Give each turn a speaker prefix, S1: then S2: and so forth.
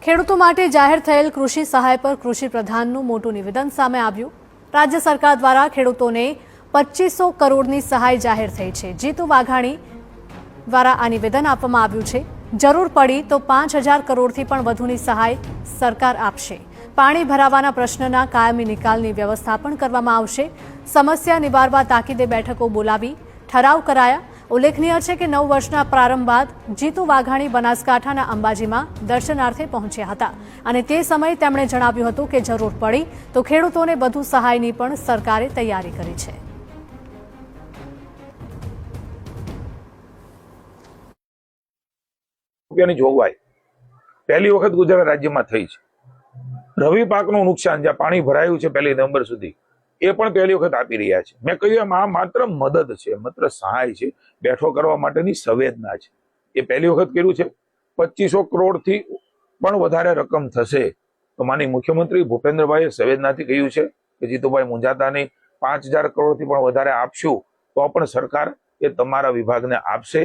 S1: ખેડૂતો માટે જાહેર થયેલ કૃષિ સહાય પર કૃષિ પ્રધાનનું મોટું નિવેદન સામે આવ્યું। રાજ્ય સરકાર દ્વારા ખેડૂતોને 2500 કરોડની સહાય જાહેર થઈ છે। જીતુ વાઘાણી દ્વારા આ નિવેદન આપવામાં આવ્યું છે। જરૂર પડી તો 5000 કરોડથી પણ વધુની સહાય સરકાર આપશે। પાણી ભરાવાના પ્રશ્નના કાયમી નિકાલની વ્યવસ્થા પણ કરવામાં આવશે। સમસ્યા નિવારવા તાકીદે બેઠકો બોલાવી ઠરાવ કરાયા। ઉલ્લેખનીય છે કે 9 વર્ષના પ્રારંભ બાદ જીતુ વાઘાણી બનાસકાંઠાના અંબાજીમાં દર્શનાર્થે પહોંચ્યા હતા અને તે સમયે તેમણે જણાવ્યું હતું કે જરૂર પડી તો ખેડૂતોને વધુ સહાયની પણ સરકારે તૈયારી કરી છે।
S2: રૂપિયાની જોગવાઈ પહેલી વખત ગુજરાત રાજ્યમાં થઈ છે। રવિ પાકનું નુકસાન જ્યાં પાણી ભરાયું છે 1 નવેમ્બર સુધી એ પણ પહેલી વખત આપી રહ્યા છે। મેં કહ્યું આ માત્ર મદદ છે, માત્ર સહાય છે, બેઠો કરવા માટેની સંવેદના છે। એ પહેલી વખત કર્યું છે। 2500 કરોડથી પણ વધારે રકમ થશે તો માનનીય મુખ્યમંત્રી ભૂપેન્દ્રભાઈએ સંવેદનાથી કહ્યું છે કે જીતુભાઈ મૂંઝાતા નહીં, 5000 કરોડથી પણ વધારે આપશું તો પણ સરકાર એ તમારા વિભાગને આપશે।